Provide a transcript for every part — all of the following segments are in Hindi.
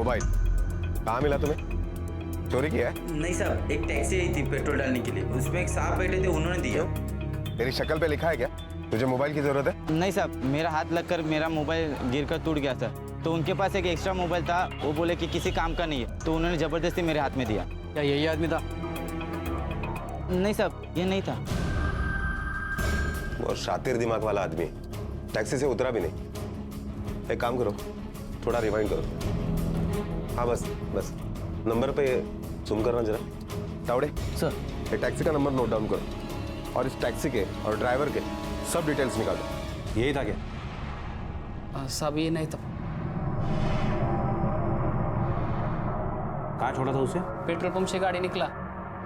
मोबाइल कहाँ मिला तुम्हें? चोरी किया है? नहीं साहब, एक टैक्सी आई थी पेट्रोल डालने के लिए, उसमें एक साहब बैठे थे, उन्होंने दिया। तेरी शक्ल पे लिखा है क्या तुझे मोबाइल की जरूरत है? नहीं साहब, मेरा हाथ लगकर मेरा मोबाइल गिरकर टूट गया था, तो उनके पास एक एक्स्ट्रा मोबाइल था, वो बोले कि किसी काम का नहीं है, तो उन्होंने ज़बरदस्ती मेरे हाथ में दिया। क्या यही आदमी था? नहीं साहब, ये नहीं था। और शातिर दिमाग वाला आदमी, टैक्सी से उतरा भी नहीं। एक काम करो, थोड़ा रिवाइंड करो। हाँ बस बस, नंबर पे जूम करना जरा। तावड़े सर, ये टैक्सी का नंबर नोट डाउन करो और इस टैक्सी के और ड्राइवर के सब डिटेल्स निकालो। यही था क्या? साहब ये नहीं था। कहाँ छोड़ा था उसे? पेट्रोल पंप से गाड़ी निकला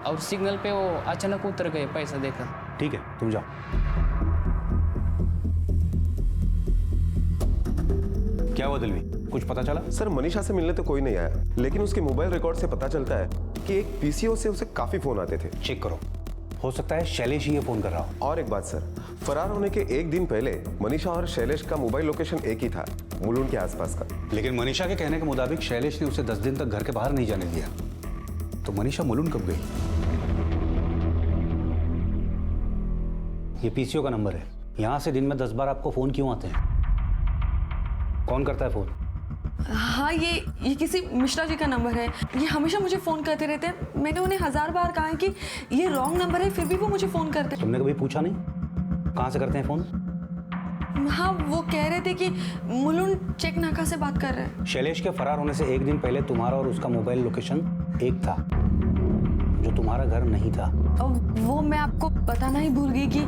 और सिग्नल पे वो अचानक उतर गए पैसा देकर। ठीक है, तुम जाओ। क्या हुआ दिलवी, कुछ पता चला? सर मनीषा से मिलने तो कोई नहीं आया, लेकिन उसके मोबाइल रिकॉर्ड से पता चलता है कि एक पीसीओ से उसे काफी फोन आते थे। चेक करो, हो सकता है शैलेश ही ये फोन कर रहा हो। और एक बात सर, फरार होने के एक दिन पहले मनीषा और शैलेश का मोबाइल लोकेशन एक ही था, मुलुंड के आसपास का। लेकिन मनीषा के कहने के मुताबिक शैलेश ने उसे 10 दिन तक घर के बाहर नहीं जाने दिया, तो मनीषा मुलुंड कब गई? ये पीसीओ का नंबर है, यहां से दिन में 10 बार आपको फोन क्यों आते हैं? कौन करता है फोन? हाँ, ये किसी मिश्रा जी का नंबर है। ये हमेशा मुझे फ़ोन करते रहते हैं। मैंने उन्हें 1000 बार कहा है कि ये रॉन्ग नंबर है, फिर भी वो मुझे फ़ोन करते हैं। तुमने कभी पूछा नहीं कहां से करते हैं फोन? हाँ, वो कह रहे थे कि मुलुंड चेक नाका से बात कर रहे हैं। शैलेश के फरार होने से एक दिन पहले तुम्हारा और उसका मोबाइल लोकेशन एक था, जो तुम्हारा घर नहीं था। अब वो मैं आपको बताना ही भूल गई कि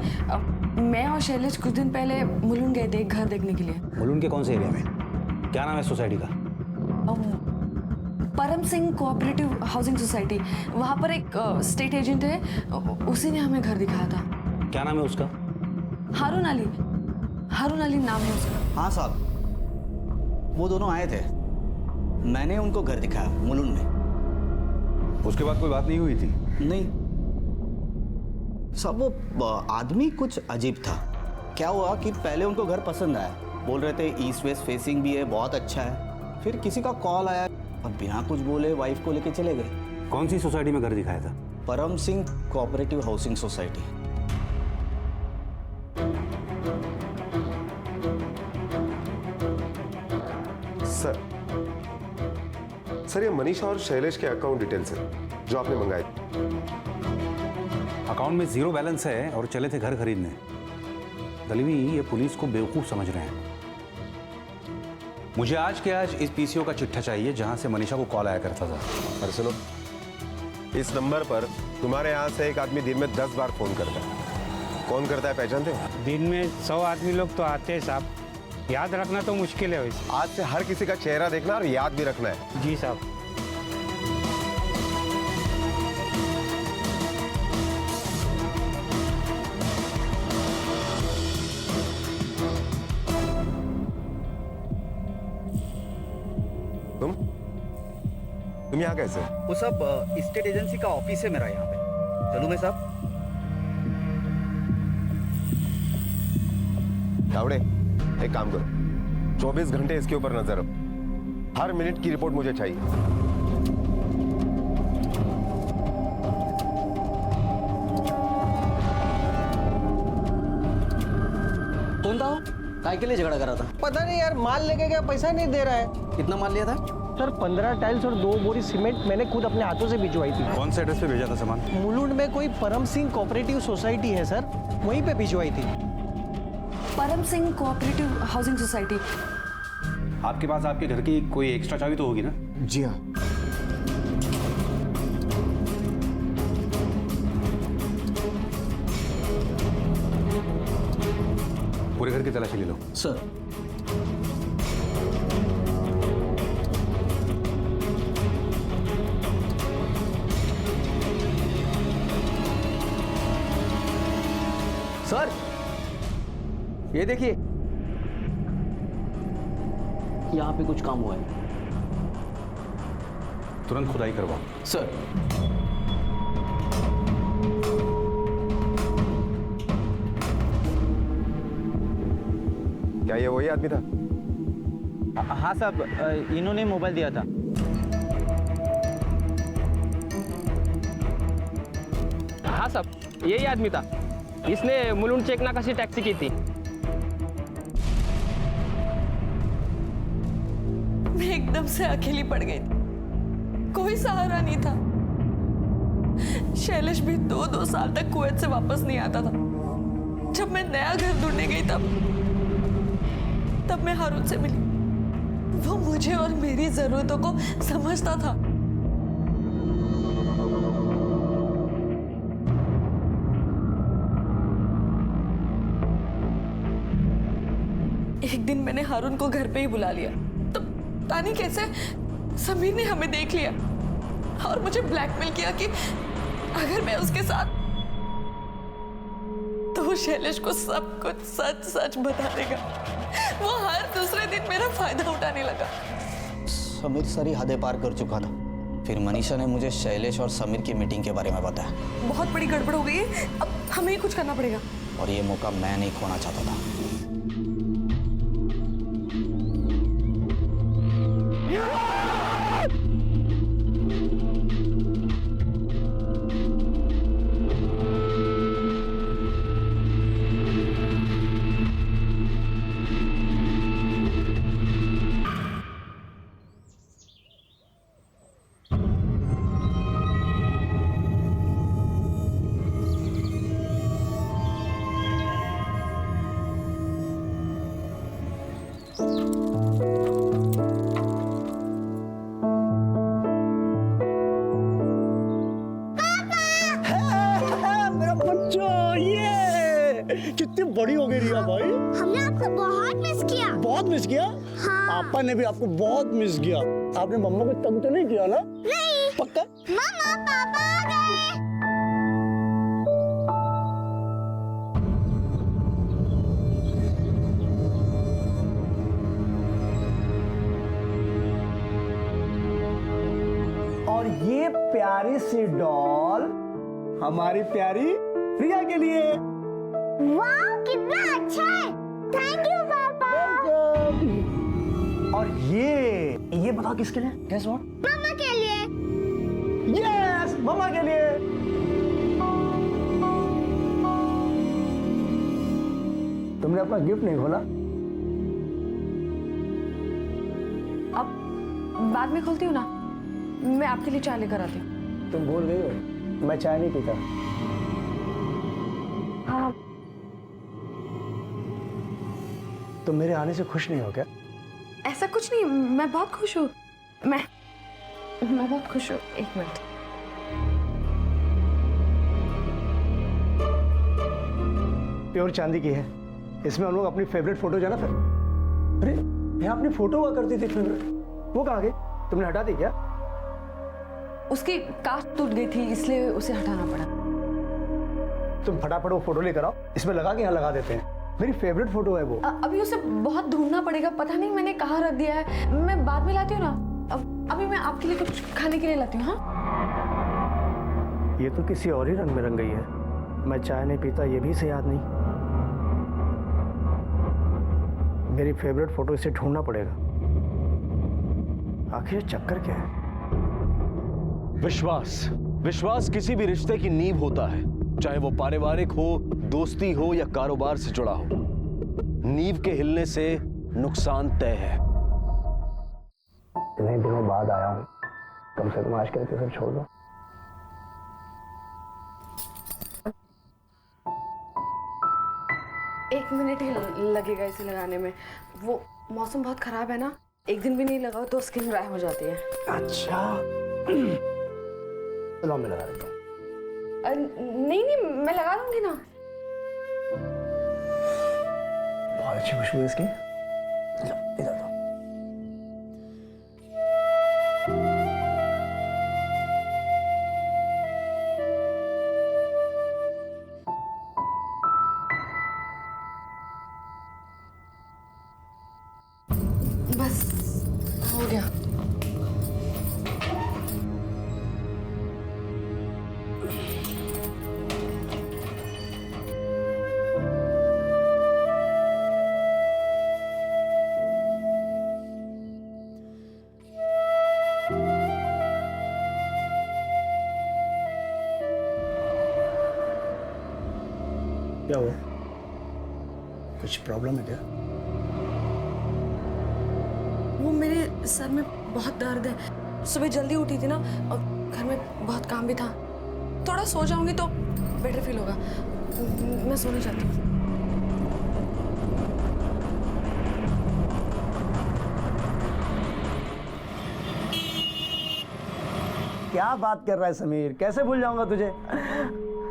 मैं और शैलेश कुछ दिन पहले मुलुंड गए थे एक घर देखने के लिए। मुलुंड के कौन से एरिया में? क्या नाम है सोसाइटी का? परम सिंह कोऑपरेटिव हाउसिंग सोसाइटी। वहाँ पर एक स्टेट एजेंट है, उसी ने हमें घर दिखाया था। क्या नाम है उसका? हारून अली नाम है उसका। हाँ साहब, वो दोनों आए थे, मैंने उनको घर दिखाया मुलुंड में। उसके बाद कोई बात नहीं हुई थी? नहीं साहब, वो आदमी कुछ अजीब था। क्या हुआ कि पहले उनको घर पसंद आया, बोल रहे थे ईस्ट वेस्ट फेसिंग भी है, बहुत अच्छा है। फिर किसी का कॉल आया और बिना कुछ बोले वाइफ को लेके चले गए। कौन सी सोसाइटी में घर दिखाया था? परम Singh cooperative housing society. Sir ये मनीषा और शैलेश के अकाउंट डिटेल्स है जो आपने मंगाए। अकाउंट में 0 बैलेंस है और चले थे घर खरीदने। दलवी ये पुलिस को बेवकूफ समझ रहे हैं। मुझे आज के आज इस पीसीओ का चिट्ठा चाहिए जहां से मनीषा को कॉल आया करता था। अरे सुनो, इस नंबर पर तुम्हारे यहाँ से एक आदमी दिन में 10 बार फोन करता है। कौन करता है पहचानते हो? दिन में 100 आदमी लोग तो आते हैं साहब, याद रखना तो मुश्किल है वैसे। आज से हर किसी का चेहरा देखना और याद भी रखना है। जी साहब। तुम यहाँ कैसे? वो सब स्टेट एजेंसी का ऑफिस है मेरा यहाँ पे। चलूँ मैं साहब? तावड़े एक काम करो, 24 घंटे इसके ऊपर नजर रखो, हर मिनट की रिपोर्ट मुझे चाहिए। कौन था वो? काय के लिए झगड़ा कर रहा था? पता नहीं यार, माल लेके गया, पैसा नहीं दे रहा है। कितना माल लिया था? सर 15 टाइल्स और 2 बोरी सीमेंट मैंने खुद अपने हाथों से भिजवाई थी। कौन से एड्रेस पे भेजा था सामान? मुलुंड में कोई परम सिंह कोऑपरेटिव सोसाइटी है सर, वहीं पे भिजवाई थी। परम सिंह कोऑपरेटिव हाउसिंग सोसाइटी। आपके पास आपके घर की कोई एक्स्ट्रा चाबी तो होगी ना? जी हाँ। पूरे घर की तलाशी ले लो। सर सर ये देखिए, यहाँ पे कुछ काम हुआ है। तुरंत खुदाई करवाओ। सर क्या ये वही आदमी था? हाँ साहब, इन्होंने मोबाइल दिया था। हाँ साहब, यही आदमी था। इसने मुलुंड चेक नाका से टैक्सी की थी। मैं एकदम से अकेली पड़ गई थी, कोई सहारा नहीं था। शैलेश भी 2 साल तक कुवैत से वापस नहीं आता था। जब मैं नया घर ढूंढने गई तब मैं हारून से मिली। वो मुझे और मेरी जरूरतों को समझता था। एक दिन मैंने हारून को घर पे ही बुला लिया, तो पता नहीं कैसे समीर ने हमें देख लिया और मुझे ब्लैकमेल किया कि अगर मैं उसके साथ, तो वो शैलेश को सब कुछ सच सच बता देगा। वो हर दूसरे दिन मेरा फायदा उठाने लगा। समीर सर ही हदें पार कर चुका था। फिर मनीषा ने मुझे शैलेश और समीर की मीटिंग के बारे में बताया। बहुत बड़ी गड़बड़ हो गई है, अब हमें ही कुछ करना पड़ेगा। और ये मौका मैं नहीं खोना चाहता था। कितनी बड़ी हो गई रिया भाई। हमने आपको बहुत मिस किया। बहुत मिस किया? हाँ। पापा ने भी आपको बहुत मिस किया। आपने मम्मा को तंग तो नहीं किया ना? नहीं। पक्का? मम्मा पापा आ गए। और ये प्यारी सी डॉल हमारी प्यारी रिया के लिए। वाह कितना अच्छा है। थैंक यू पापा। और ये बता किसके लिए? Guess what? मम्मा के लिए। यस, मम्मा के लिए। तुमने अपना गिफ्ट नहीं खोला? अब बाद में खोलती हूँ ना, मैं आपके लिए चाय लेकर आती हूँ। तुम भूल गई हो, मैं चाय नहीं पीता। हाँ। तुम मेरे आने से खुश नहीं हो क्या? ऐसा कुछ नहीं, मैं बहुत खुश हूँ। मैं बहुत खुश हूँ। एक मिनट। प्योर चांदी की है। इसमें हम लोग अपनी फेवरेट फोटो जाना फिर। अरे यहाँ अपनी फोटो हुआ करती थी फेवरेट, वो कहाँ गई? तुमने हटा दी क्या? उसकी कास्ट टूट गई थी, इसलिए उसे हटाना पड़ा। तुम फटाफट वो फोटो लेकर आओ, इसमें लगा के यहाँ लगा देते हैं। मेरी फेवरेट फोटो है वो। अभी उसे बहुत ढूंढना पड़ेगा, पता नहीं मैंने कहाँ रख दिया है। मैं बाद में लाती हूँ ना। अभी मैं आपके लिए कुछ खाने के लिए लाती हूँ। हाँ, ये तो किसी और ही रंग में रंग गई है। मैं चाय नहीं पीता, ये भी इसे याद नहीं। मेरी फेवरेट फोटो इसे ढूंढना पड़ेगा। आखिर चक्कर क्या है? विश्वास किसी भी रिश्ते की नींव होता है, चाहे वो पारिवारिक हो, दोस्ती हो या कारोबार से जुड़ा हो। नींव के हिलने से नुकसान तय है। इतने दिनों बाद आया हूं, कम से कम आज के लिए सब छोड़ दो। एक मिनट ही लगेगा इसे लगाने में। वो मौसम बहुत खराब है ना, एक दिन भी नहीं लगाओ तो स्किन ड्राई हो जाती है। अच्छा, चलो मैं लगा देता हूँ। नहीं, मैं लगा दूंगी ना। बहुत अच्छी खुशबू है इसकी। इधर दो। बस हो गया। क्या हुआ? कुछ प्रॉब्लम है क्या? वो मेरे सर में बहुत दर्द है। सुबह जल्दी उठी थी ना और घर में बहुत काम भी था। थोड़ा सो जाऊंगी तो बेटर फील होगा। मैं सोना चाहती हूँ। क्या बात कर रहा है समीर? कैसे भूल जाऊंगा तुझे?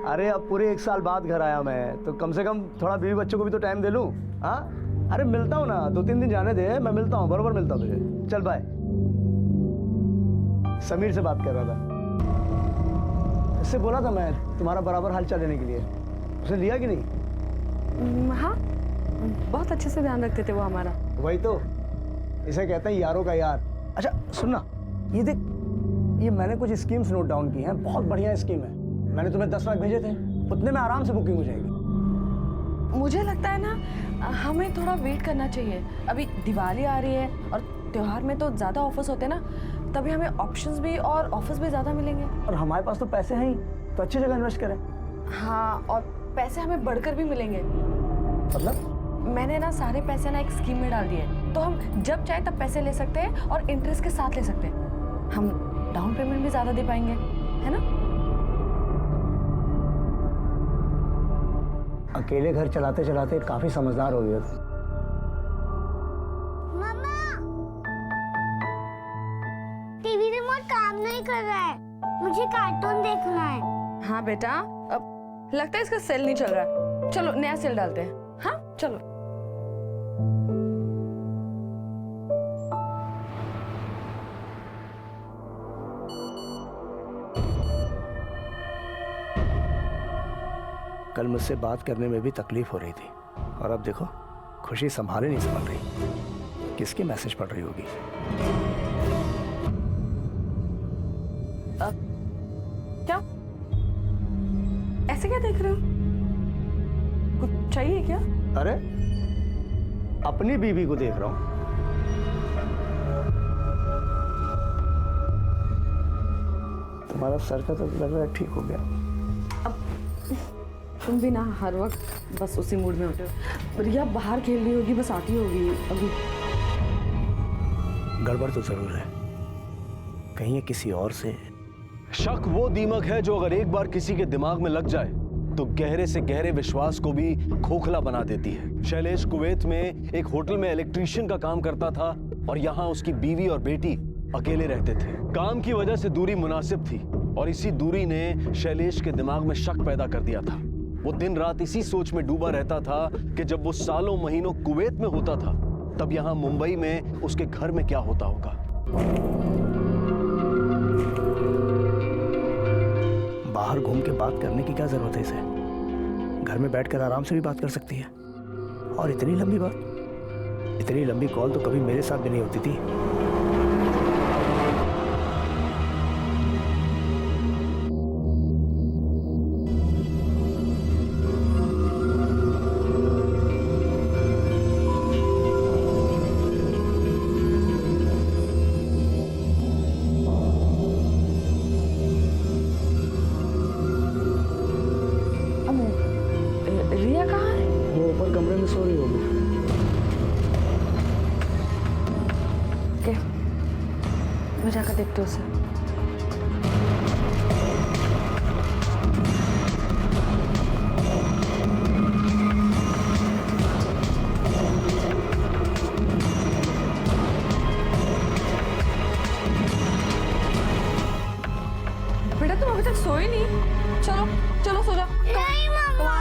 अरे अब पूरे 1 साल बाद घर आया मैं, तो कम से कम थोड़ा बीवी बच्चों को भी तो टाइम दे लूं। हाँ, अरे मिलता हूँ ना, 2-3 दिन जाने दे, मैं मिलता हूँ, बरोबर मिलता हूँ तुझे। चल बाय। समीर से बात कर रहा था, इससे बोला था मैं तुम्हारा बराबर हालचाल लेने के लिए। उसने लिया कि नहीं? हाँ, बहुत अच्छे से ध्यान रखते थे वो हमारा। वही तो, इसे कहते हैं यारों का यार। अच्छा सुनना, ये देख, ये मैंने कुछ स्कीम्स नोट डाउन की हैं, बहुत बढ़िया स्कीम है। मैंने तुम्हें 10 लाख भेजे थे, उतने में आराम से बुकिंग हो जाएगी। मुझे लगता है ना, हमें थोड़ा वेट करना चाहिए। अभी दिवाली आ रही है और त्योहार में तो ज़्यादा ऑफर्स होते हैं ना, तभी हमें ऑप्शंस भी और ऑफर्स भी ज़्यादा मिलेंगे। और हमारे पास तो पैसे हैं ही, तो अच्छी जगह इन्वेस्ट करें। हाँ, और पैसे हमें बढ़कर भी मिलेंगे। मतलब? मैंने ना सारे पैसे ना एक स्कीम में डाल दिए, तो हम जब चाहे तब पैसे ले सकते हैं और इंटरेस्ट के साथ ले सकते हैं। हम डाउन पेमेंट भी ज़्यादा दे पाएंगे, है ना? अकेले घर चलाते चलाते काफी समझदार हो गए। मम्मा, टीवी रिमोट काम नहीं कर रहा है, मुझे कार्टून देखना है। हाँ बेटा, अब लगता है इसका सेल नहीं चल रहा है। चलो नया सेल डालते हैं। हाँ चलो। कल मुझसे बात करने में भी तकलीफ हो रही थी, और अब देखो खुशी संभाले नहीं संभल रही। किसके मैसेज पढ़ रही होगी? क्या ऐसे क्या देख रहे हो? कुछ चाहिए क्या? अरे अपनी बीवी को देख रहा हूं। तुम्हारा सर का तो लग रहा है ठीक हो गया। तुम भी ना हर वक्त बस उसी मूड में होते हो। रिया बाहर खेल रही होगी, बस आती होगी अभी। गड़बड़ तो जरूर है, कहीं ये किसी और से। शक वो दीमक है जो अगर एक बार किसी के दिमाग में लग जाए तो गहरे से गहरे विश्वास को भी खोखला बना देती है। शैलेश कुवैत में एक होटल में इलेक्ट्रीशियन का काम करता था और यहाँ उसकी बीवी और बेटी अकेले रहते थे। काम की वजह से दूरी मुनासिब थी और इसी दूरी ने शैलेश के दिमाग में शक पैदा कर दिया था। वो दिन रात इसी सोच में डूबा रहता था कि जब वो सालों महीनों कुवैत में होता था, तब यहाँ मुंबई में उसके घर में क्या होता होगा। बाहर घूम के बात करने की क्या जरूरत है इसे? घर में बैठकर आराम से भी बात कर सकती है। और इतनी लंबी बात, इतनी लंबी कॉल तो कभी मेरे साथ भी नहीं होती थी। रिया कहाँ है? वो ऊपर कमरे में सो रही होगी। मैं जाकर देखती हूँ उसे। बेटा तुम अभी तक सोई नहीं? चलो चलो सो जाओ। नहीं मम्मा।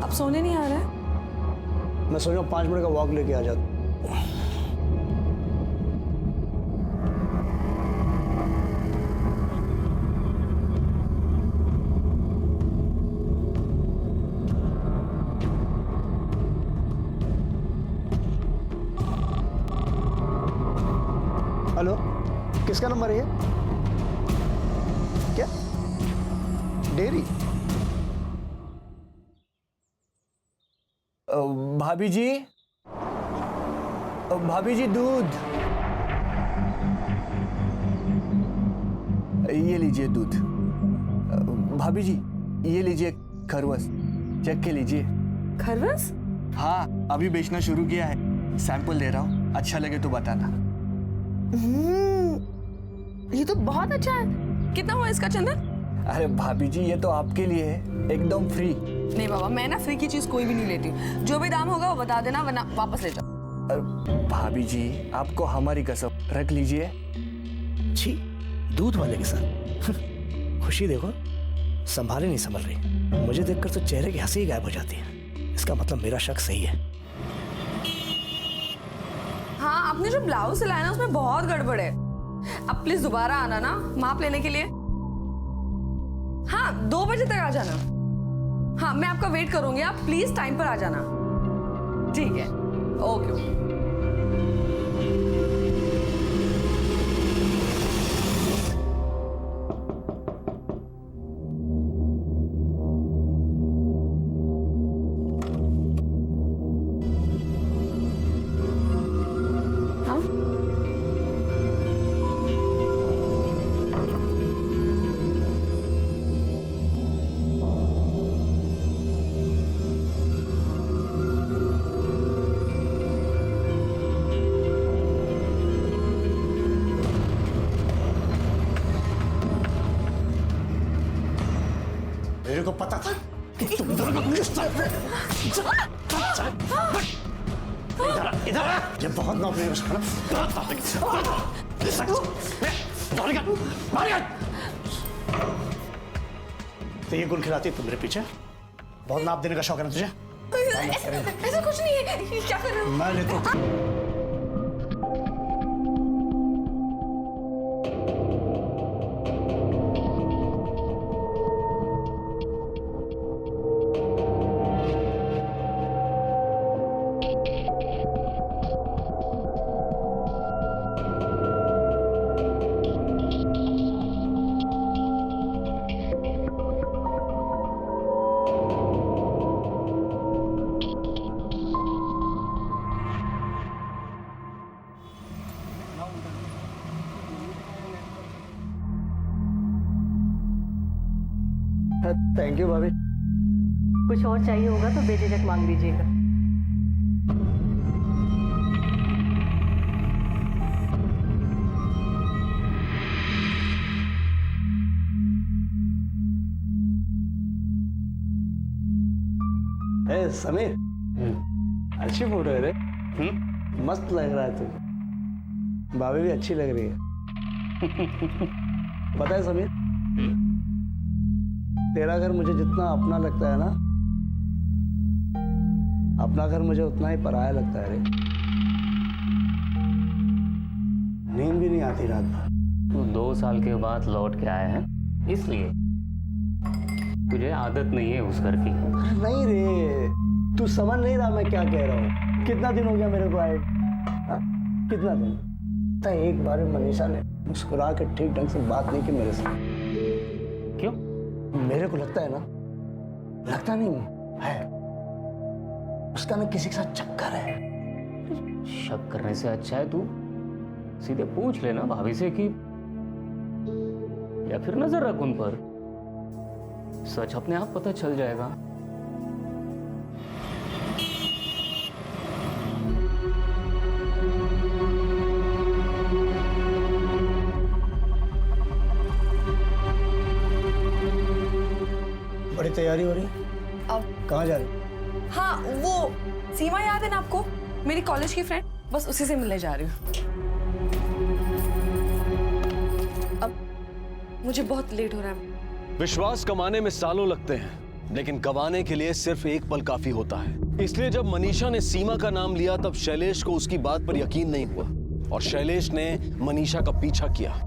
आप सोने नहीं आ रहे हैं? मैं सोचा 5 मिनट का वॉक लेके आ जाता। हेलो, किसका नंबर है ये? क्या डेयरी? भाभी जी, भाभी जी दूध, ये लीजिए दूध। भाभी जी ये लीजिए खरवस, चेक के लीजिए। खरवस? हाँ, अभी बेचना शुरू किया है, सैंपल दे रहा हूँ, अच्छा लगे तो बताना। ये तो बहुत अच्छा है। कितना हुआ इसका चंदन? अरे भाभी जी ये तो आपके लिए है, एकदम फ्री। नहीं बाबा, मैं ना फ्री की चीज कोई भी नहीं लेती। जो भी दाम होगा वो बता देना, वरना वापस ले जाओ। भाभी जी आपको हमारी कसम, रख लीजिए। छी, दूध वाले के साथ खुशी देखो, संभाले नहीं संभल रही। मुझे देखकर तो चेहरे की हंसी गायब हो जाती है। इसका मतलब मेरा शक सही है। हाँ, आपने जो ब्लाउज सिलाया ना उसमें बहुत गड़बड़ है। अब प्लीज दोबारा आना ना माप लेने के लिए। हाँ, 2 बजे तक आ जाना। हाँ, मैं आपका वेट करूंगी, आप प्लीज टाइम पर आ जाना। ठीक है, ओके। मेरे को पता था कि तुम दोनों किस तरह इधर आ, ये बहुत नौकरी है उसका ना। तो ये गुण खिलाती तुम मेरे पीछे, बहुत नाप देने का शौक है ना तुझे? ऐसा कुछ नहीं है, ये क्या कर रहे हो? मैं लेता हूँ। थैंक यू भाभी। कुछ और चाहिए होगा तो बेझिझक मांग लीजिएगा। समीर, अच्छी फोटो है रे। मस्त लग रहा है तू। भाभी भी अच्छी लग रही है। पता है समीर, तेरा घर मुझे जितना अपना लगता है ना, अपना घर मुझे उतना ही पराया लगता है रे। नींद भी नहीं आती रात भर। तू 2 साल के बाद लौट के आया है, इसलिए तुझे आदत नहीं है उस घर की। नहीं रे, तू समझ नहीं रहा मैं क्या कह रहा हूँ। कितना दिन हो गया मेरे को आए? कितना दिन? तो एक बार मनीषा ने मुस्कुरा के ठीक ढंग से बात नहीं की मेरे से। क्यों? मेरे को लगता है ना, लगता नहीं है, उसका ना किसी के साथ चक्कर है। शक करने से अच्छा है तू सीधे पूछ लेना भाभी से कि, या फिर नजर रख उन पर, सच अपने आप पता चल जाएगा। बड़ी तैयारी हो रही है? अब कहाँ जा रही? हाँ, वो सीमा याद है ना आपको, मेरी कॉलेज की फ्रेंड, बस उसी से मिलने जा रही हूँ। अब मुझे बहुत लेट हो रहा है। विश्वास कमाने में सालों लगते हैं, लेकिन गंवाने के लिए सिर्फ एक पल काफी होता है। इसलिए जब मनीषा ने सीमा का नाम लिया तब शैलेश को उसकी बात पर यकीन नहीं हुआ और शैलेश ने मनीषा का पीछा किया।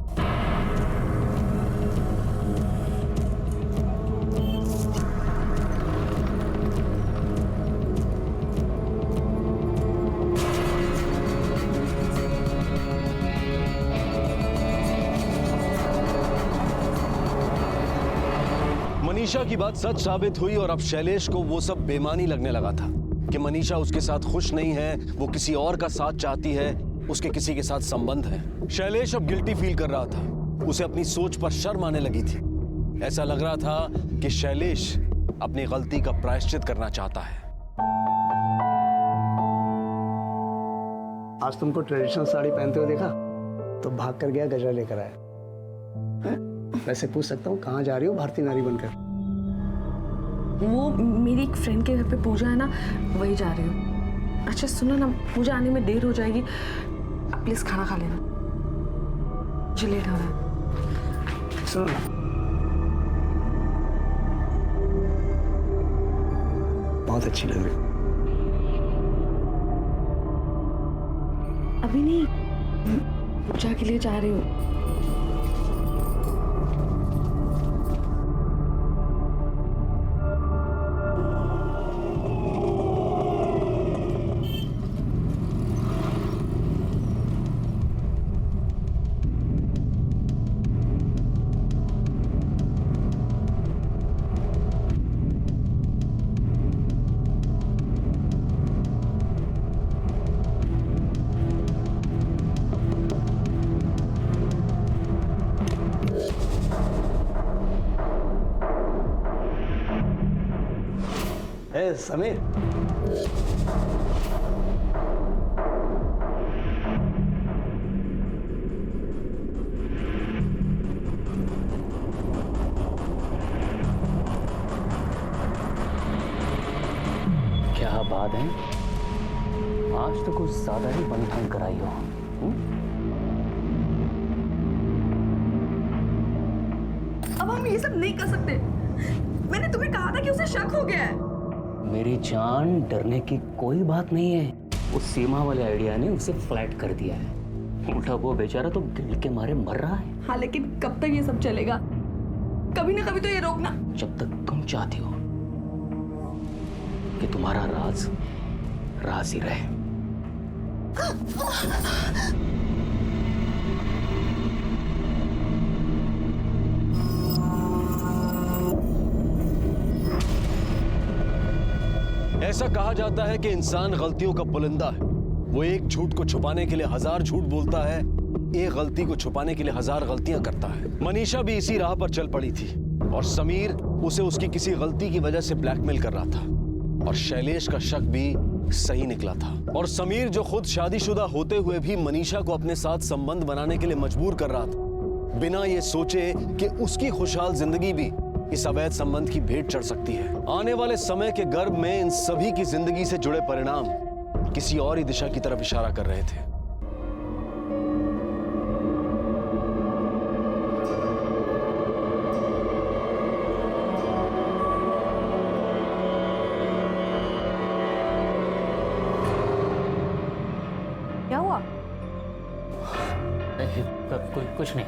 मनीषा की बात सच साबित हुई और अब शैलेश को वो सब बेमानी लगने लगा था कि मनीषा उसके साथ खुश नहीं है, वो किसी और का साथ चाहती है, उसके किसी के साथ संबंध है। शैलेश अब गिल्टी फील कर रहा था, उसे अपनी सोच पर शर्म आने लगी थी। ऐसा लग रहा था कि शैलेश अपनी गलती का प्रायश्चित करना चाहता है। आज तुमको ट्रेडिशनल साड़ी पहनते हुए देखा तो भाग कर गया, गजरा लेकर आया। वैसे पूछ सकता हूँ कहाँ जा रही हो भारतीय नारी बनकर? वो मेरी एक फ्रेंड के घर पे पूजा है ना, वही जा रही हूँ। अच्छा सुनो ना, पूजा आने में देर हो जाएगी, आप प्लीज खाना खा लेना, मुझे लेट हो रहा है। सुनो ना, बहुत अच्छी लग रही। अभी नहीं, पूजा के लिए जा रही हूँ। समीर, क्या बात है, आज तो कुछ ज्यादा ही बनठान कराई हो। अब हम ये सब नहीं कर सकते। मैंने तुम्हें कहा था कि उसे शक हो गया है। मेरी जान, डरने की कोई बात नहीं है। उस सीमा वाले आइडिया ने उसे फ्लैट कर दिया है। उल्टा वो बेचारा तो गिल्ट के मारे मर रहा है। हाँ, लेकिन कब तक ये सब चलेगा? कभी ना कभी तो ये रोकना। जब तक तुम चाहती हो कि तुम्हारा राज राज ही रहे। ऐसा कहा जाता है कि इंसान गलतियों का पुलिंदा है। वो एक झूठ को छुपाने के लिए हजार झूठ बोलता है, एक गलती को छुपाने के लिए हजार गलतियां करता है। मनीषा भी इसी राह पर चल पड़ी थी और समीर उसे उसकी किसी गलती की वजह से ब्लैकमेल कर रहा था और शैलेश का शक भी सही निकला था। और समीर जो खुद शादीशुदा होते हुए भी मनीषा को अपने साथ संबंध बनाने के लिए मजबूर कर रहा था, बिना ये सोचे कि उसकी खुशहाल जिंदगी भी इस अवैध संबंध की भेंट चढ़ सकती है। आने वाले समय के गर्भ में इन सभी की जिंदगी से जुड़े परिणाम किसी और ही दिशा की तरफ इशारा कर रहे थे। क्या हुआ? कुछ नहीं।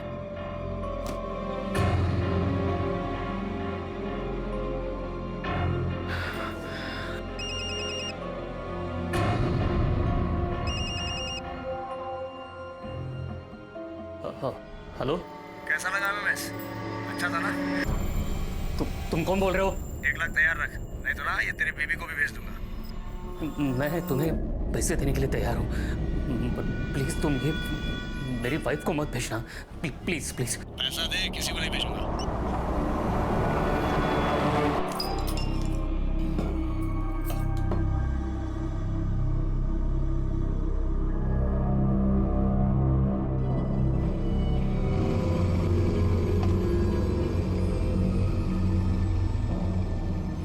हेलो, कैसा लगा एमएमएस? अच्छा था ना? तुम कौन बोल रहे हो? 1 लाख तैयार रख, नहीं तो ना ये तेरी बीबी को भी भेज दूंगा। मैं तुम्हें पैसे देने के लिए तैयार हूँ, प्लीज तुम ये मेरी वाइफ को मत भेजना, प्लीज प्लीज। पैसा दे, किसी को नहीं भेजूंगा।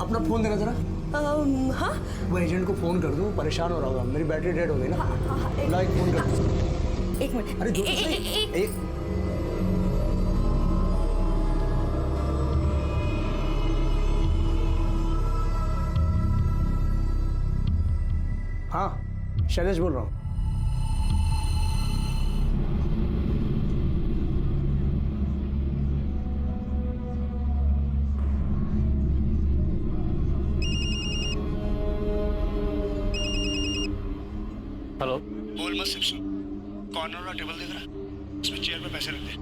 अपना फोन देना जरा। हाँ, वो एजेंट को फोन कर दूं, परेशान हो रहा होगा, मेरी बैटरी डेड हो गई ना। हाँ, लाइक फोन कर दो। 1 मिनट। अरे एक हाँ शैलेश बोल रहा हूँ। हेलो। बोल मत शिव, कॉर्नर वाला टेबल देख रहा है, उसमें चेयर पे पैसे रख दे।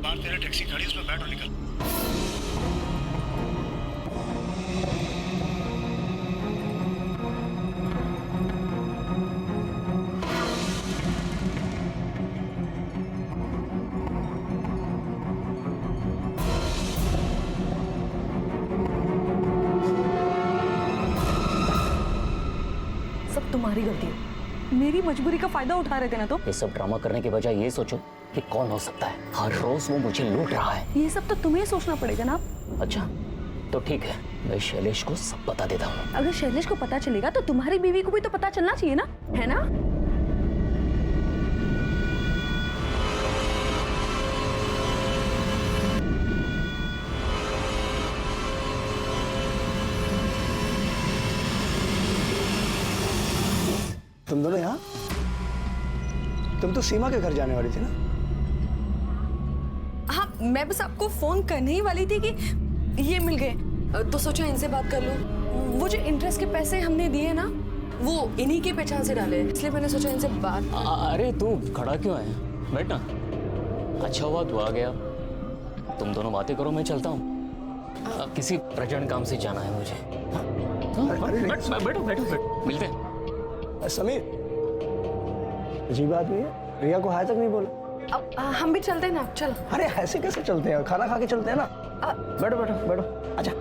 बाहर तेरा टैक्सी खड़ी है, उसमें बैठ और निकल। सब तुम्हारी गलती है, मेरी मजबूरी का फायदा उठा रहे थे ना तुम। ये सब ड्रामा करने के बजाय ये सोचो कि कौन हो सकता है। हर रोज वो मुझे लूट रहा है। ये सब तो तुम्हें सोचना पड़ेगा ना। अच्छा तो ठीक है, मैं शैलेश को सब बता देता हूँ। अगर शैलेश को पता चलेगा तो तुम्हारी बीवी को भी तो पता चलना चाहिए ना, है ना? तुम दोनों यहाँ? तुम तो सीमा के घर जाने वाली थी ना? हाँ, मैं बस आपको फोन करने ही वाली थी कि ये मिल गए तो सोचा इनसे बात कर लूं। वो जो इंटरेस्ट के पैसे हमने दिए ना, वो इन्हीं की पहचान से डाले, इसलिए मैंने सोचा इनसे बात। अरे तू खड़ा क्यों है? बैठ ना। अच्छा हुआ तू आ गया। तुम दोनों बातें करो, मैं चलता हूँ। किसी अर्जेंट काम से जाना है मुझे। बैठो बैठो, मिलते हैं। समीर, अजीब आदमी है, रिया को हाय तक नहीं बोला। अब हम भी चलते हैं ना, चलो। अरे ऐसे कैसे चलते हैं? खाना खा के चलते हैं ना। बैठो बैठो बैठो, आजा।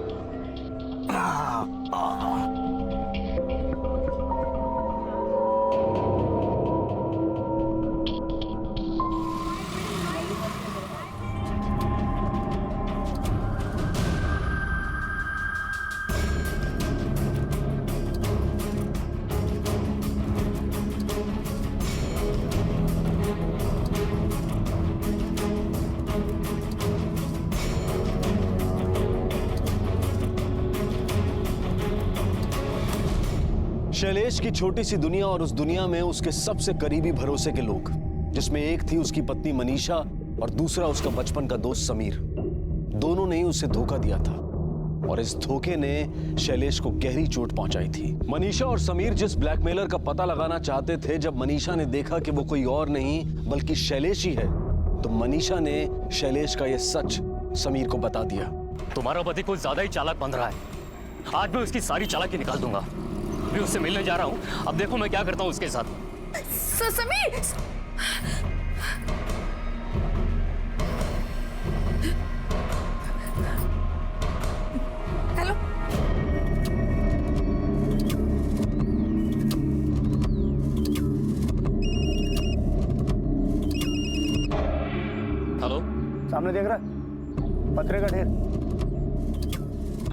शैलेश की छोटी सी दुनिया और उस दुनिया में उसके सबसे करीबी भरोसे के लोग, जिसमें एक थी उसकी पत्नी मनीषा और दूसरा उसका बचपन का दोस्त समीर। दोनों ने ही उसे धोखा दिया था और इस धोखे ने शैलेश को गहरी चोट पहुंचाई थी। मनीषा और समीर जिस ब्लैकमेलर का पता लगाना चाहते थे, जब मनीषा ने देखा कि वो कोई और नहीं बल्कि शैलेश ही है, तो मनीषा ने शैलेश का यह सच समीर को बता दिया। तुम्हारा पति कुछ ज्यादा ही चालाक बन रहा है। आज मैं उसकी सारी चालाकी निकाल दूंगा। मैं उससे मिलने जा रहा हूँ, अब देखो मैं क्या करता हूँ उसके साथ। समीर, हेलो। हेलो। सामने देख रहा? पत्थरे का ढेर।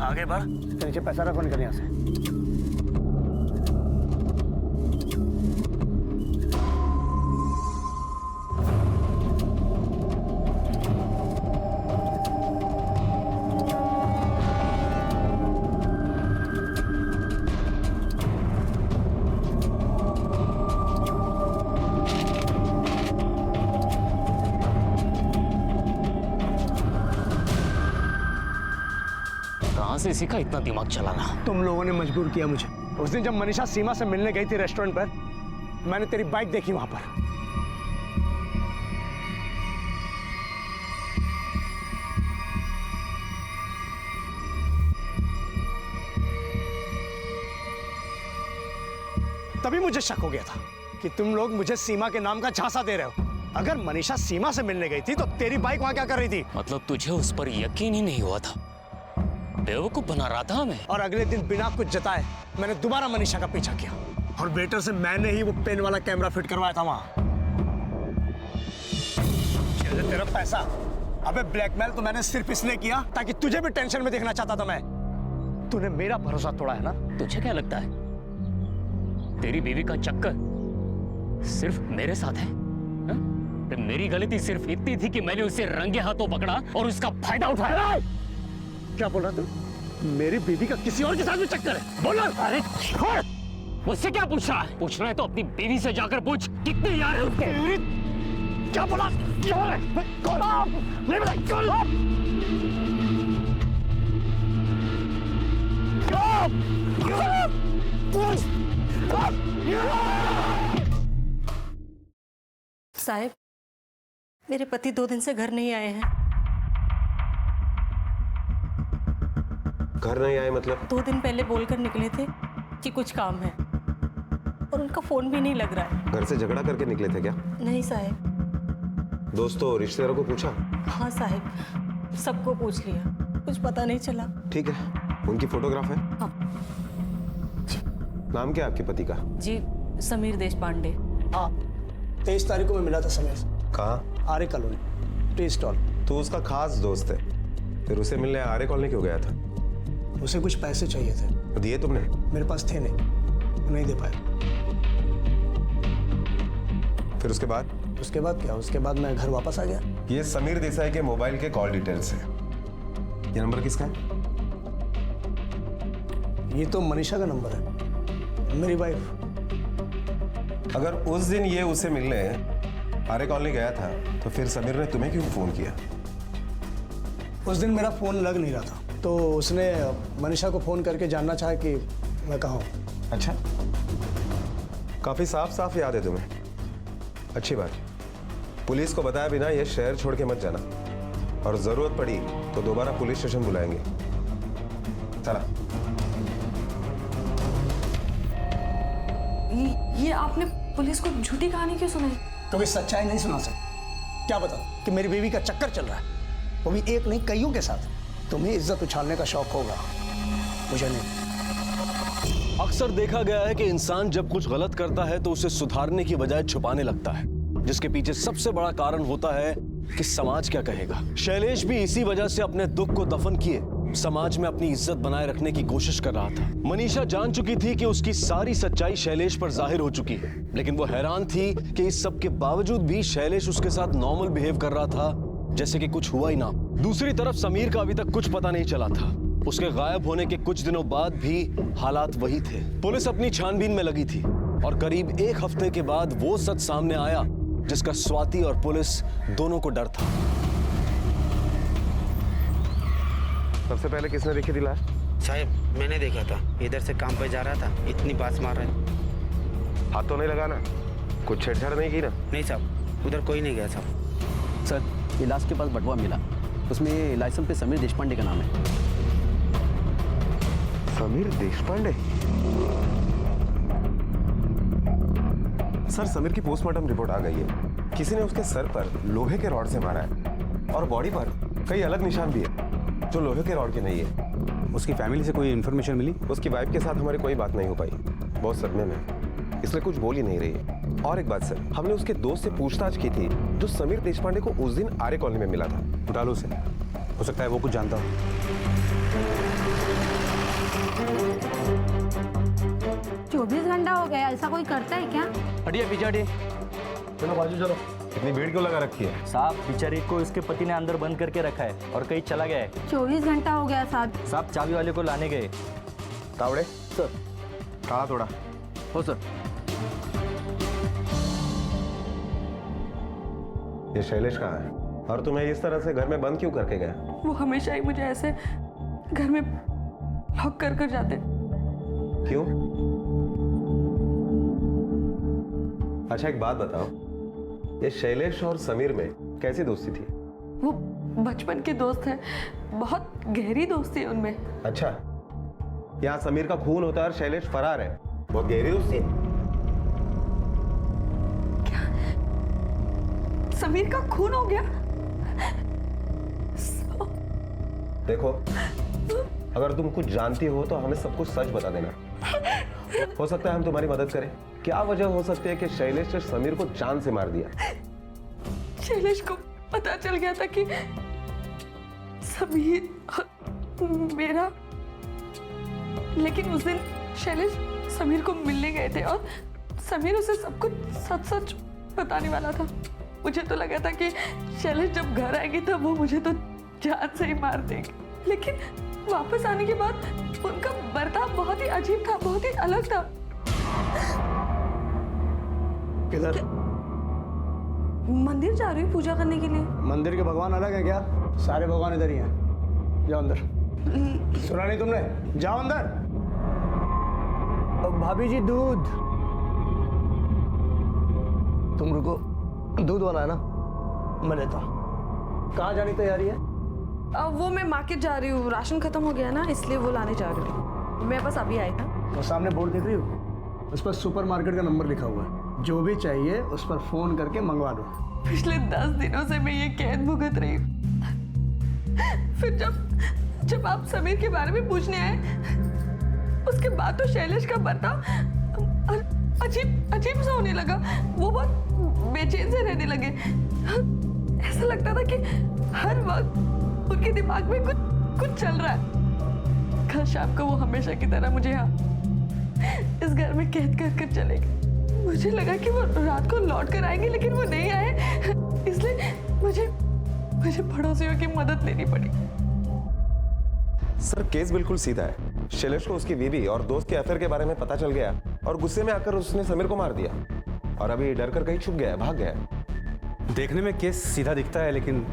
आगे बढ़, नीचे पैसा रखो, निकल यहाँ से। कहां से सीखा इतना दिमाग चलाना? तुम लोगों ने मजबूर किया मुझे। उस दिन जब मनीषा सीमा से मिलने गई थी रेस्टोरेंट पर, मैंने तेरी बाइक देखी वहां पर। तभी मुझे शक हो गया था कि तुम लोग मुझे सीमा के नाम का झांसा दे रहे हो। अगर मनीषा सीमा से मिलने गई थी तो तेरी बाइक वहां क्या कर रही थी? मतलब तुझे उस पर यकीन ही नहीं हुआ था? बेवकूफ बना रहा था मैं। और अगले दिन बिना कुछ जताए मैंने दोबारा मनीषा का पीछा किया और वेटर से मैंने ही वो पेन वाला कैमरा फिट करवाया था वहां। तेरा पैसा, अबे ब्लैकमेल तो मैंने सिर्फ इसलिए किया ताकि तुझे भी टेंशन में देखना चाहता था मैं। तूने मेरा भरोसा तोड़ा है ना? तुझे क्या लगता है तेरी बीवी का चक्कर सिर्फ मेरे साथ है? मेरी गलती सिर्फ इतनी थी कि मैंने उसे रंगे हाथों पकड़ा और उसका फायदा उठाया। क्या बोल रहा तू? मेरी बीवी का किसी और के साथ भी चक्कर है? बोल रहा? अरे छोड़, मुझसे क्या पूछ रहा है? पूछना है तो अपनी बीवी से जाकर पूछ, कितने यार हैं उसके? क्या बोला? क्या है? नहीं बताई, साहब, मेरे पति 2 दिन से घर नहीं आए हैं। घर नहीं आए मतलब? 2 दिन पहले बोलकर निकले थे कि कुछ काम है, और उनका फोन भी नहीं लग रहा है। घर से झगड़ा करके निकले थे क्या? नहीं साहब। दोस्तों रिश्तेदारों को पूछा? हाँ साहब, सबको पूछ लिया, कुछ पता नहीं चला। ठीक है, उनकी फोटोग्राफ है? हाँ। नाम क्या आपके पति का? जी समीर देश पांडे। हाँ, 23 तारीख को मैं मिला था समीर से। कहाँ? आर्य कॉलोनी, टी स्टॉल। तो उसका खास दोस्त है, फिर उसे मिलने आर्य कॉलोनी क्यों गया था? उसे कुछ पैसे चाहिए थे। तो दिए तुमने? मेरे पास थे नहीं दे पाया। फिर उसके बाद? उसके बाद क्या? उसके बाद मैं घर वापस आ गया। ये समीर देसाई के मोबाइल के कॉल डिटेल्स है। ये नंबर किसका है? ये तो मनीषा का नंबर है, मेरी वाइफ। अगर उस दिन ये उसे मिलने आर्य कॉलोनी गया था तो फिर समीर ने तुम्हें क्यों फोन किया? उस दिन मेरा फोन लग नहीं रहा था, तो उसने मनीषा को फोन करके जानना चाहा कि मैं कहाँ हूँ। अच्छा, काफी साफ साफ याद है तुम्हें। अच्छी बात। पुलिस को बताया बिना ये शहर छोड़ के मत जाना, और जरूरत पड़ी तो दोबारा पुलिस स्टेशन बुलाएंगे। चला। ये आपने पुलिस को झूठी कहानी क्यों सुनाई? क्योंकि सच्चाई नहीं सुना सकते। क्या बता कि मेरी बीवी का चक्कर चल रहा है, वो भी एक नहीं कईयों के साथ। तुम्हें इज्जत उछालने का शौक होगा, मुझे नहीं। अक्सर देखा गया है कि इंसान जब कुछ गलत करता है तो उसे सुधारने की बजाय छुपाने लगता है, जिसके पीछे सबसे बड़ा कारण होता है कि समाज क्या कहेगा। शैलेश भी इसी वजह से अपने दुख को दफन किए समाज में अपनी इज्जत बनाए रखने की कोशिश कर रहा था। मनीषा जान चुकी थी कि उसकी सारी सच्चाई शैलेश पर जाहिर हो चुकी है, लेकिन वो हैरान थी कि इस सब के बावजूद भी शैलेश उसके साथ नॉर्मल बिहेव कर रहा था, जैसे कि कुछ हुआ ही ना। दूसरी तरफ समीर का अभी तक कुछ पता नहीं चला था। उसके गायब होने के कुछ दिनों बाद भी हालात वही थे। पुलिस अपनी छानबीन में लगी थी और करीब 1 हफ्ते के बाद वो सच सामने आया जिसका स्वाति और पुलिस दोनों को डर था। सबसे पहले किसने देखी दिला? साहब मैंने देखा था, इधर से काम पे जा रहा था, इतनी बात मार रहा है। हाथ तो नहीं लगाना, कुछ छेड़छाड़ नहीं की ना? नहीं साहब, उधर कोई नहीं गया साहब। सर ये लास्ट के पास बटवा मिला, उसमें लाइसेंस पे समीर देशपांडे का नाम है। समीर देशपांडे? सर समीर की पोस्टमार्टम रिपोर्ट आ गई है। किसी ने उसके सर पर लोहे के रॉड से मारा है और बॉडी पर कई अलग निशान भी है जो लोहे के रॉड के नहीं है। उसकी फैमिली से कोई इन्फॉर्मेशन मिली? उसकी वाइफ के साथ हमारी कोई बात नहीं हो पाई, बहुत सदमे में, इसलिए कुछ बोल ही नहीं रही है। और एक बात सर, हमने उसके दोस्त से पूछताछ की थी जो समीर देशपांडे को उस दिन आर्य कॉलोनी में मिला था। उठा लो उसे, हो सकता है वो कुछ जानता हो। 24 घंटा हो गया, ऐसा कोई करता है क्या? हटिए पीछे हटिए। चलो बाजू चलो। इतनी भीड़ क्यों लगा रखी है? साहब बेचारी को इसके पति ने अंदर बंद करके रखा है और कहीं चला गया है। 24 घंटा हो गया साहब। साहब चाबी वाले को लाने गए। तावड़े सर। कहा थोड़ा हो सर। ये शैलेश कहाँ है और तुम्हें इस तरह से घर में बंद क्यों करके गया? वो हमेशा ही मुझे ऐसे घर में लॉक कर जाते। क्यों? अच्छा एक बात बताओ, ये शैलेश और समीर में कैसी दोस्ती थी? वो बचपन के दोस्त हैं, बहुत गहरी दोस्ती है उनमें। अच्छा, यहाँ समीर का खून होता है और शैलेश फरार है, बहुत गहरी दोस्ती है। क्या समीर का खून हो गया? देखो, अगर तुम कुछ जानती हो तो हमें सब कुछ सच बता देना। हो सकता है हम तुम्हारी मदद करें। क्या वजह हो सकती है कि शैलेश ने समीर को जान से मार दिया? शैलेश को पता चल गया था कि समीर मेरा, लेकिन उस दिन शैलेश समीर को मिलने गए थे और समीर उसे सब कुछ सच बताने वाला था। मुझे तो लगा था कि शैलेश जब घर आएगी तब वो मुझे तो जान से ही मार देगी, लेकिन वापस आने के बाद उनका बर्ताव बहुत ही अजीब था, बहुत ही अलग था। किधर? मंदिर जा रही हूँ पूजा करने के लिए। मंदिर के भगवान अलग है क्या? सारे भगवान इधर ही हैं। जाओ अंदर। सुना नहीं तुमने? जाओ अंदर। भाभी जी दूध। तुम रुको, दूध वाला है ना, मैं लेता हूँ। कहाँ जाने की तैयारी है? वो मैं मार्केट जा रही हूँ, राशन खत्म हो गया ना, इसलिए वो लाने जा रही हूँ। मैं बस अभी आई था। वो सामने बोर्ड देख रही हो? उस पर सुपर मार्केट का नंबर लिखा हुआ है। जो भी चाहिए उस पर फोन करके मंगवा दो। पिछले 10 दिनों से मैं ये कैद भुगत रही हूँ। फिर जब आप समीर के बारे में पूछने आए, उसके बाद तो शैलेश का बर्ताव अजीब सा होने लगा। वो बहुत बेचैन से रहने लगे। ऐसा लगता था कि हर वक्त उनके दिमाग में कुछ चल रहा है। कल शाम को वो हमेशा की तरह मुझे यहाँ इस घर में कैद कर चले गए। मुझे लगा कि वो रात को लौट कर आएंगे, लेकिन वो नहीं आए। इसलिए मुझे पड़ोसियों की मदद लेनी पड़ी। सर केस बिल्कुल सीधा है। शैलेश को उसकी बीवी और दोस्त के अफेयर के बारे में पता चल गया और गुस्से में आकर उसने समीर को मार दिया और अभी डर कर कहीं छुप गया है, भाग गया है। देखने में केस सीधा दिखता है, लेकिन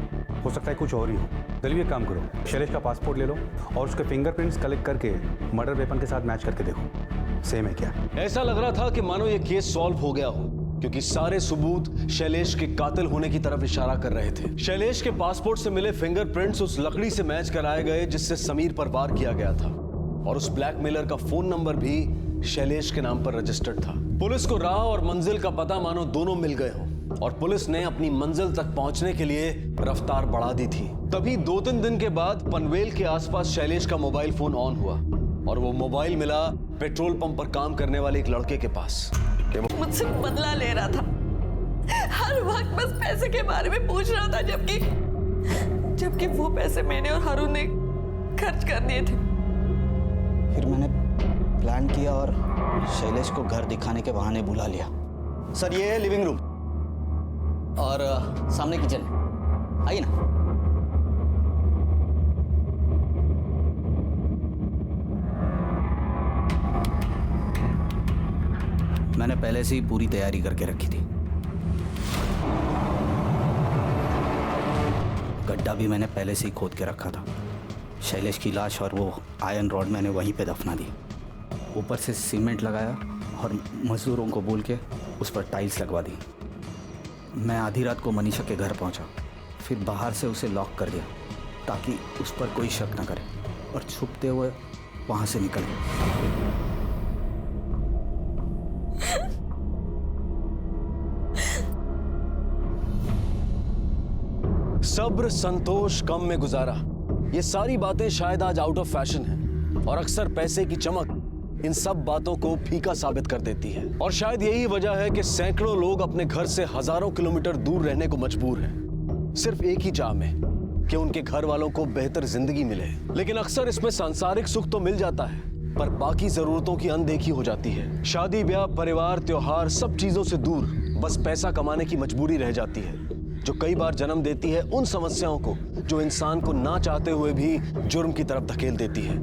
हो सकता है कुछ और ही हो। दलीप एक काम करो, शैलेश का पासपोर्ट ले लो और उसके फिंगरप्रिंट्स कलेक्ट करके मर्डर वेपन के साथ मैच करके देखो सेम है क्या। ऐसा लग रहा था कि मानो ये केस सॉल्व हो गया हो, क्योंकि सारे सबूत शैलेश के कातिल होने की तरफ इशारा कर रहे थे। शैलेश के पासपोर्ट से मिले फिंगरप्रिंट्स उस लकड़ी से मैच कराए गए जिससे समीर पर वार किया गया था, और उस ब्लैकमेलर का फोन नंबर भी शैलेश के नाम पर रजिस्टर्ड था। पुलिस को राह और मंजिल का पता मानो दोनों मिल गए हों, और पुलिस ने अपनी मंजिल तक पहुंचने के लिए रफ्तार बढ़ा दी थी। तभी 2-3 दिन के बाद पनवेल के आसपास शैलेश का मोबाइल फोन ऑन हुआ, और वो मोबाइल मिला पेट्रोल पंप पर काम करने वाले एक लड़के के पास। मुझसे बदला ले रहा था, हर वक्त बस पैसे के बारे में पूछ रहा था, जबकि वो पैसे मैंने और हारून ने खर्च कर दिए थे। फिर मैंने प्लान किया और शैलेश को घर दिखाने के बहाने बुला लिया। सर ये है लिविंग रूम और सामने किचन, आइए ना। मैंने पहले से ही पूरी तैयारी करके रखी थी। गड्ढा भी मैंने पहले से ही खोद के रखा था। शैलेश की लाश और वो आयरन रॉड मैंने वहीं पे दफना दी। ऊपर से सीमेंट लगाया और मजदूरों को बोल के उस पर टाइल्स लगवा दी। मैं आधी रात को मनीषा के घर पहुंचा, फिर बाहर से उसे लॉक कर दिया ताकि उस पर कोई शक न करे, और छुपते हुए वहां से निकल गया। सब्र संतोष कम में गुजारा, ये सारी बातें शायद आज आउट ऑफ फैशन हैं, और अक्सर पैसे की चमक इन सब बातों को फीका साबित कर देती है। और शायद यही वजह है कि सैकड़ों लोग अपने घर से हजारों किलोमीटर दूर रहने को मजबूर हैं, सिर्फ एक ही चाह में कि उनके घर वालों को बेहतर जिंदगी मिले। लेकिन अक्सर इसमें सांसारिक सुख तो मिल जाता है, पर बाकी जरूरतों की अनदेखी हो जाती है। शादी ब्याह परिवार त्योहार सब चीजों से दूर बस पैसा कमाने की मजबूरी रह जाती है, जो कई बार जन्म देती है उन समस्याओं को जो इंसान को ना चाहते हुए भी जुर्म की तरफ धकेल देती है।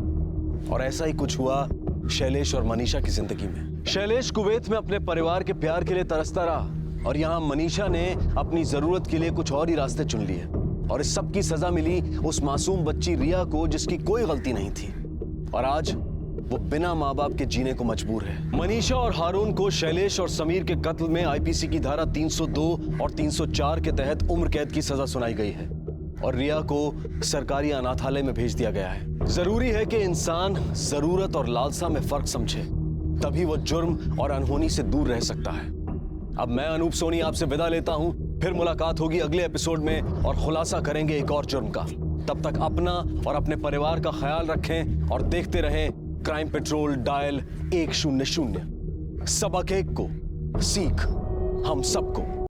और ऐसा ही कुछ हुआ शैलेश और मनीषा की जिंदगी में। शैलेश कुवैत में अपने परिवार के प्यार के लिए तरसता रहा, और यहाँ मनीषा ने अपनी जरूरत के लिए कुछ और ही रास्ते चुन लिए, और इस सब की सजा मिली उस मासूम बच्ची रिया को जिसकी कोई गलती नहीं थी, और आज वो बिना माँ बाप के जीने को मजबूर है। मनीषा और हारून को शैलेश और समीर के कत्ल में आईपीसी की धारा 302 और 304 के तहत उम्र कैद की सजा सुनाई गई है, और रिया को सरकारी अनाथालय में भेज दिया गया है। जरूरी है कि इंसान जरूरत और लालसा में फर्क समझे, तभी वो जुर्म और अनहोनी से दूर रह सकता है। अब मैं अनूप सोनी आपसे विदा लेता हूं, फिर मुलाकात होगी अगले एपिसोड में और खुलासा करेंगे एक और जुर्म का। तब तक अपना और अपने परिवार का ख्याल रखें और देखते रहें क्राइम पेट्रोल डायल 100। सबक एक को, सीख हम सबको।